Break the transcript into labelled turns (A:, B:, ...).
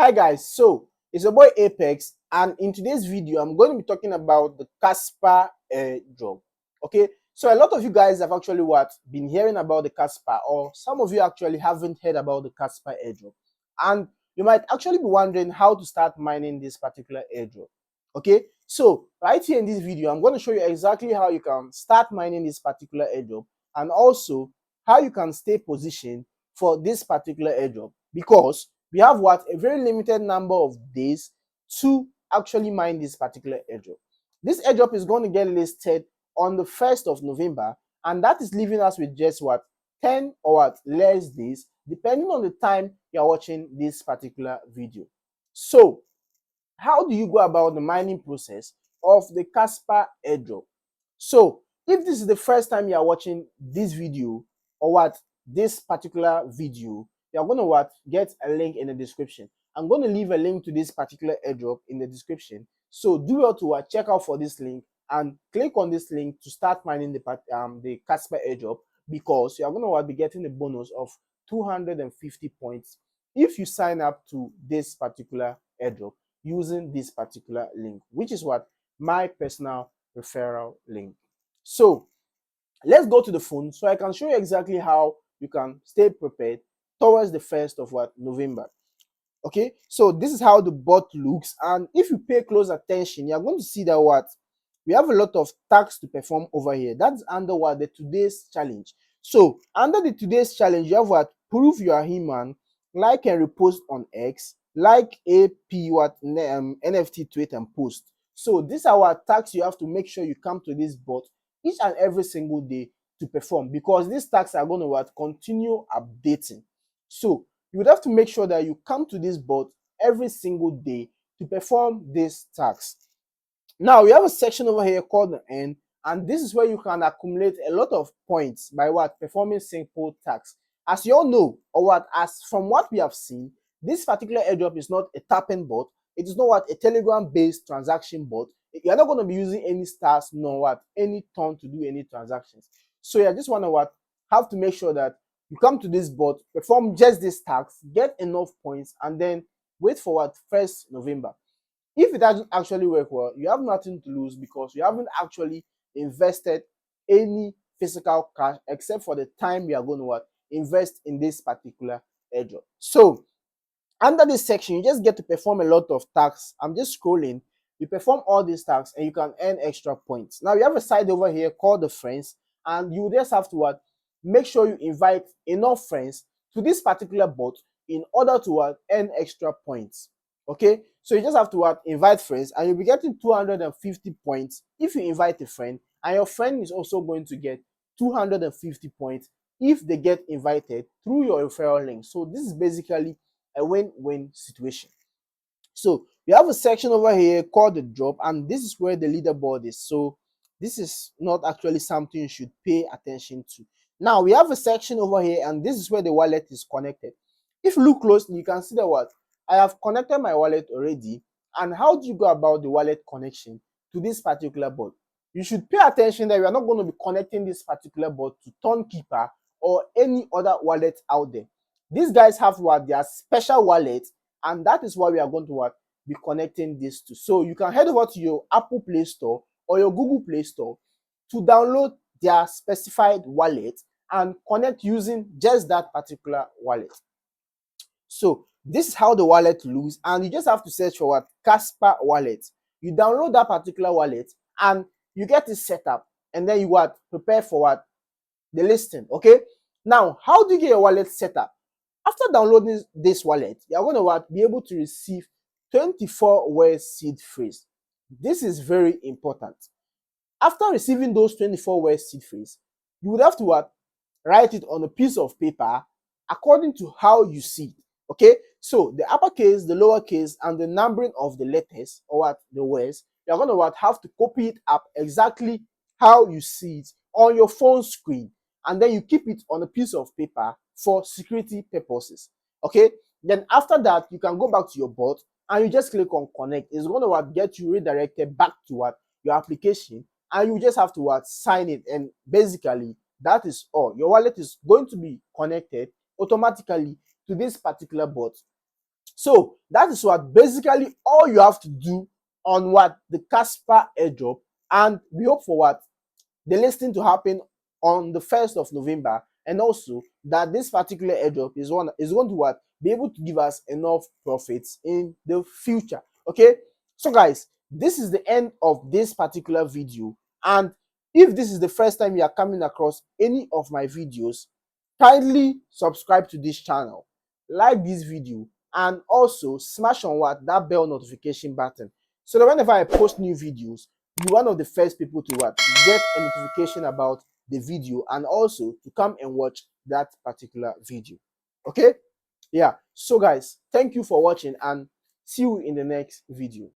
A: Hi guys, so it's your boy Apex, and in today's video I'm going to be talking about the Casper airdrop. Okay, so a lot of you guys have actually been hearing about the Casper, or some of you actually haven't heard about the Casper airdrop, and you might actually be wondering how to start mining this particular airdrop. Okay, so right here in this video I'm going to show you exactly how you can start mining this particular airdrop, and also how you can stay positioned for this particular airdrop, because we have a very limited number of days to actually mine this particular airdrop. This airdrop is going to get listed on the 1st of November, and that is leaving us with just 10 or less days, depending on the time you're watching this particular video. So how do you go about the mining process of the Casper airdrop? So if this is the first time you are watching this video, or this particular video, you're going to get a link in the description. I'm going to leave a link to this particular airdrop in the description, so do well to check out for this link and click on this link to start mining the Casper airdrop, because you're going to be getting a bonus of 250 points if you sign up to this particular airdrop using this particular link, which is my personal referral link. So let's go to the phone so I can show you exactly how you can stay prepared towards the 1st of November. Okay, so this is how the bot looks, and if you pay close attention, you're going to see that we have a lot of tasks to perform over here. That's under the today's challenge. So under the today's challenge, you have prove you are human, like and repost on X, like AP NFT tweet and post. So these are our tasks you have to make sure you come to this bot each and every single day to perform, because these tasks are going to continue updating. So you would have to make sure that you come to this bot every single day to perform these tasks. Now we have a section over here called the end, and this is where you can accumulate a lot of points by performing simple tasks. As you all know, or as from what we have seen, this particular airdrop is not a tapping bot. It is not a Telegram based transaction bot. You're not going to be using any stars nor any ton to do any transactions. So you just want to have to make sure that you come to this bot, perform just this task, get enough points, and then wait for 1st November. If it doesn't actually work well, you have nothing to lose, because you haven't actually invested any physical cash except for the time you are going to invest in this particular airdrop. So under this section, you just get to perform a lot of tasks. I'm just scrolling. You perform all these tasks and you can earn extra points. Now you have a side over here called the friends, and you just have to make sure you invite enough friends to this particular bot in order to earn extra points. Okay, so you just have to invite friends, and you'll be getting 250 points if you invite a friend, and your friend is also going to get 250 points if they get invited through your referral link. So this is basically a win-win situation. So you have a section over here called the drop, and this is where the leaderboard is. So this is not actually something you should pay attention to. Now we have a section over here, and this is where the wallet is connected. If you look closely, you can see that I have connected my wallet already. And how do you go about the wallet connection to this particular bot? You should pay attention that we are not going to be connecting this particular bot to Tonkeeper or any other wallet out there. These guys have their special wallet, and that is why we are going to be connecting this to. So you can head over to your Apple Play Store or your Google Play Store to download their specified wallet and connect using just that particular wallet. So this is how the wallet looks, and you just have to search for Casper wallet. You download that particular wallet and you get it set up, and then you prepare for the listing. Okay, now how do you get your wallet set up? After downloading this wallet, you're going to be able to receive 24-word seed phrase. This is very important. After receiving those 24-word seed phrase, you would have to write it on a piece of paper according to how you see it. Okay, so the uppercase, the lowercase, and the numbering of the letters or the words, you're going to have to copy it up exactly how you see it on your phone screen, and then you keep it on a piece of paper for security purposes. Okay, then after that, you can go back to your bot and you just click on connect. It's going to get you redirected back to your application, and you just have to sign it, and basically that is all. Your wallet is going to be connected automatically to this particular bot. So that is what basically all you have to do on what the Casper airdrop, and we hope for what the listing to happen on the 1st of November, and also that this particular airdrop is going to what be able to give us enough profits in the future. Okay, so guys, this is the end of this particular video, and if this is the first time you are coming across any of my videos, kindly subscribe to this channel, like this video, and also smash on what that bell notification button, so that whenever I post new videos, you're one of the first people to what get a notification about the video, and also to come and watch that particular video. Okay, yeah, so guys, thank you for watching, and see you in the next video.